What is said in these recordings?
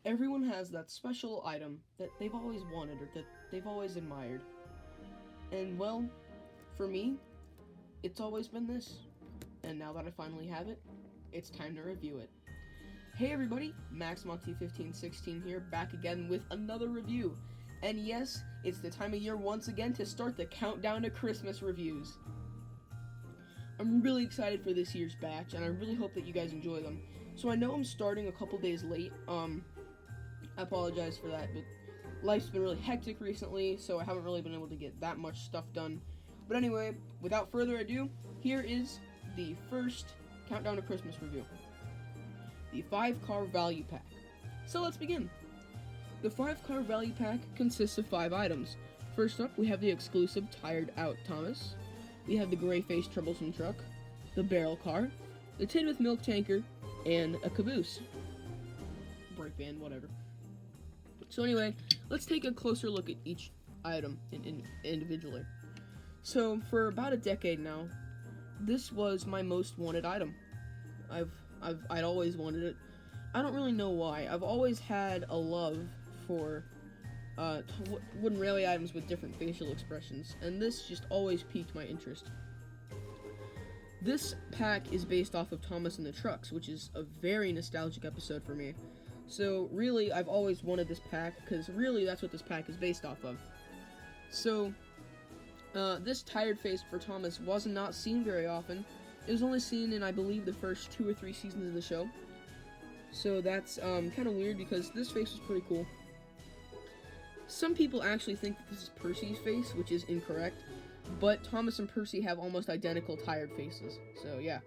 Everyone has that special item that they've always wanted or that they've always admired. And well, for me, it's always been this. And now that I finally have it, it's time to review it. Hey everybody, MaxMonty1516 here, back again with another review. And yes, it's the time of year once again to start the countdown to Christmas reviews. I'm really excited for this year's batch, and I really hope that you guys enjoy them. So I know I'm starting a couple days late. I apologize for that, but life's been really hectic recently, so I haven't really been able to get that much stuff done. But anyway, without further ado, here is the first countdown to Christmas review. The 5-car value pack. So let's begin. The 5-car value pack consists of 5 items. First up, we have the exclusive Tired Out Thomas. We have the gray-faced troublesome truck, the barrel car, the tin with milk tanker, and a caboose. Brake band, whatever. So anyway, let's take a closer look at each item individually. So for about a decade now, this was my most wanted item. I'd always wanted it. I don't really know why. I've always had a love for wooden railway items with different facial expressions, and this just always piqued my interest. This pack is based off of Thomas and the Trucks, which is a very nostalgic episode for me. So really, I've always wanted this pack, because really that's what this pack is based off of. So, this tired face for Thomas was not seen very often. It was only seen in, I believe, the first 2 or 3 seasons of the show. So that's kind of weird, because this face was pretty cool. Some people actually think that this is Percy's face, which is incorrect, but Thomas and Percy have almost identical tired faces, so yeah.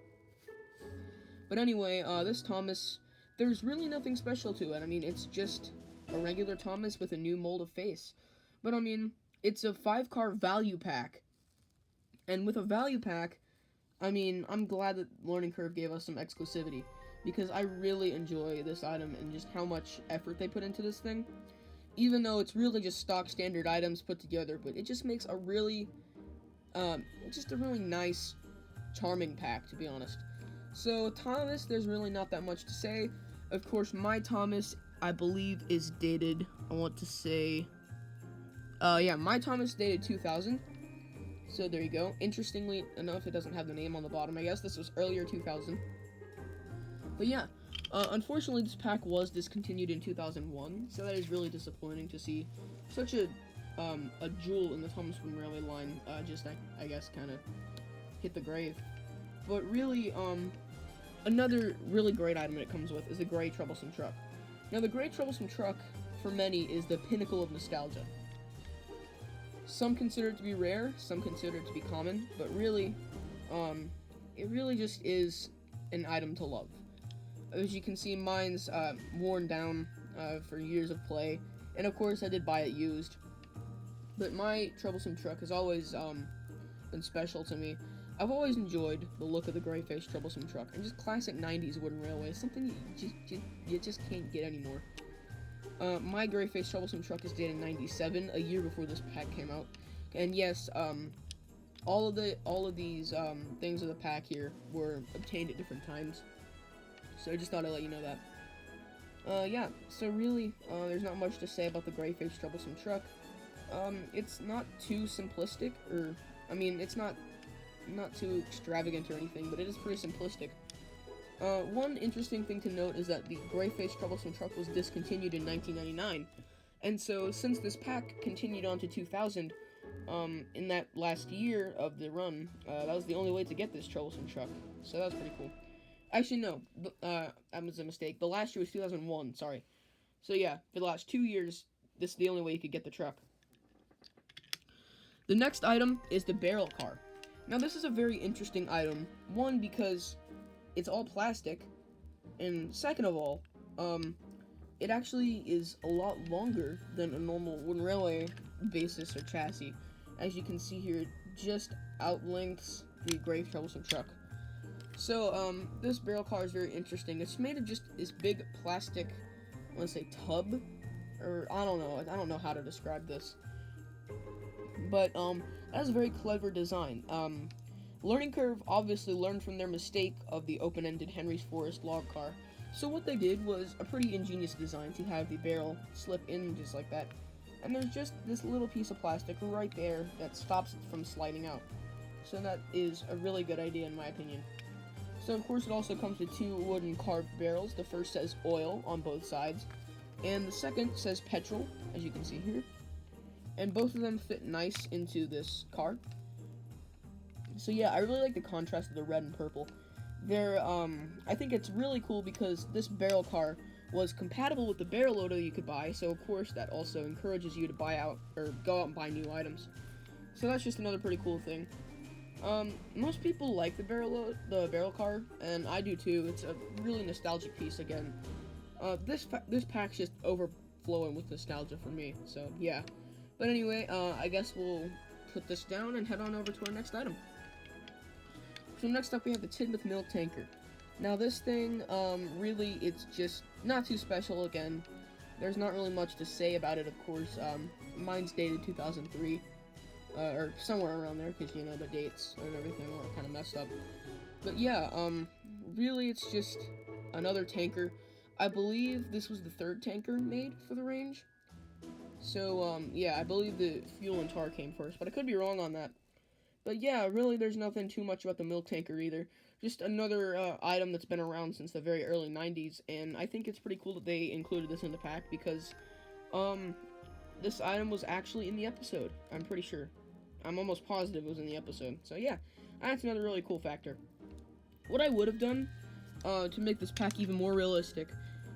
But anyway, this Thomas, there's really nothing special to it. I mean, it's just a regular Thomas with a new mold of face. But I mean, it's a 5-car value pack. And with a value pack, I mean, I'm glad that Learning Curve gave us some exclusivity, because I really enjoy this item and just how much effort they put into this thing. Even though it's really just stock standard items put together, but it just makes a really, just a really nice, charming pack, to be honest. So, Thomas, there's really not that much to say. Of course, my Thomas, I believe, is dated, I want to say, my Thomas dated 2000. So, there you go. Interestingly enough, it doesn't have the name on the bottom. I guess this was earlier 2000. But yeah, unfortunately, this pack was discontinued in 2001, so that is really disappointing to see such a jewel in the Thomas Wooden Railway line just, I guess, kind of hit the grave. But really, another really great item it comes with is the Gray Troublesome Truck. Now, the Gray Troublesome Truck, for many, is the pinnacle of nostalgia. Some consider it to be rare, some consider it to be common, but really, it really just is an item to love. As you can see, mine's worn down for years of play, and of course I did buy it used. But my troublesome truck has always been special to me. I've always enjoyed the look of the gray-faced troublesome truck, and just classic 90s wooden railway is something you just can't get anymore. My gray-faced troublesome truck is dated 97, a year before this pack came out. And yes, all of these things of the pack here were obtained at different times. So I just thought I'd let you know that. Yeah, so really, there's not much to say about the gray-faced troublesome truck. It's not too simplistic, or, I mean, it's not too extravagant or anything, but it is pretty simplistic. One interesting thing to note is that the gray-faced troublesome truck was discontinued in 1999, and so since this pack continued on to 2000, in that last year of the run, that was the only way to get this troublesome truck, so that was pretty cool. Actually, no, that was a mistake. The last year was 2001, sorry. So yeah, for the last 2 years, this is the only way you could get the truck. The next item is the barrel car. Now, this is a very interesting item. One, because it's all plastic, and second of all, it actually is a lot longer than a normal wooden railway basis or chassis. As you can see here, it just outlengths the gray troublesome truck. So, this barrel car is very interesting. It's made of just this big plastic, I want to say tub, or I don't know how to describe this. But, that is a very clever design. Learning Curve obviously learned from their mistake of the open-ended Henry's Forest log car, So what they did was a pretty ingenious design to have the barrel slip in just like that. And there's just this little piece of plastic right there that stops it from sliding out. So that is a really good idea in my opinion. So of course it also comes with two wooden carved barrels. The first says oil on both sides, and the second says petrol, as you can see here. And both of them fit nice into this car. So yeah, I really like the contrast of the red and purple. I think it's really cool because this barrel car was compatible with the barrel loader you could buy, so of course that also encourages you to buy out, or go out and buy new items. So that's just another pretty cool thing. Most people like the barrel car, and I do too. It's a really nostalgic piece again. This pack's just overflowing with nostalgia for me, so yeah. But anyway, I guess we'll put this down and head on over to our next item. So next up we have the Tidmouth Milk Tanker. Now this thing, really, it's just not too special again. There's not really much to say about it, of course. Mine's dated 2003, or somewhere around there, because, you know, the dates and everything are kind of messed up. But yeah, really it's just another tanker. I believe this was the third tanker made for the range. So, yeah, I believe the fuel and tar came first, but I could be wrong on that. But yeah, really there's nothing too much about the milk tanker either. Just another item that's been around since the very early 90s, and I think it's pretty cool that they included this in the pack because, this item was actually in the episode, I'm pretty sure. I'm almost positive it was in the episode. So yeah, that's another really cool factor. What I would have done, to make this pack even more realistic,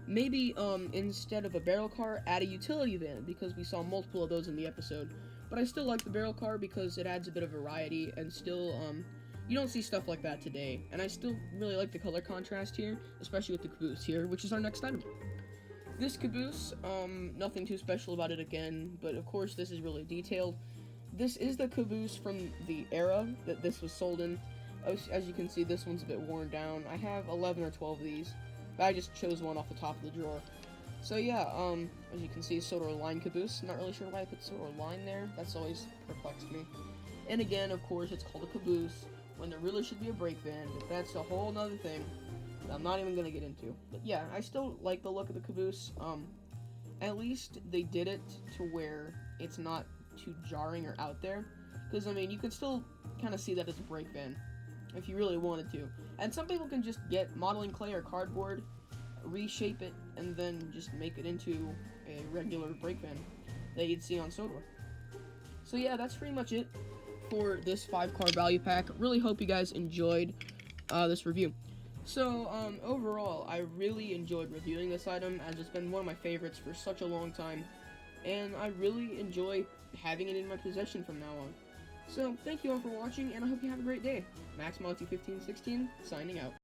maybe, instead of a barrel car, add a utility van, because we saw multiple of those in the episode. But I still like the barrel car because it adds a bit of variety, and still, you don't see stuff like that today. And I still really like the color contrast here, especially with the caboose here, which is our next item. This caboose, nothing too special about it again, but of course this is really detailed. This is the caboose from the era that this was sold in. As you can see, this one's a bit worn down. I have 11 or 12 of these, but I just chose one off the top of the drawer. So yeah, as you can see, Sodor line caboose. Not really sure why I put Sodor line there. That's always perplexed me. And again, of course, it's called a caboose when there really should be a brake van, but that's a whole nother thing that I'm not even gonna get into. But yeah, I still like the look of the caboose. At least they did it to where it's not too jarring or out there. Because, I mean, you can still kind of see that it's a brake van if you really wanted to. And some people can just get modeling clay or cardboard, reshape it, and then just make it into a regular brake van that you'd see on Sodor. So yeah, that's pretty much it for this 5-car value pack. Really hope you guys enjoyed this review. So, overall, I really enjoyed reviewing this item, as it's been one of my favorites for such a long time, and I really enjoy having it in my possession from now on. So, thank you all for watching, and I hope you have a great day. MaxMonty1516, signing out.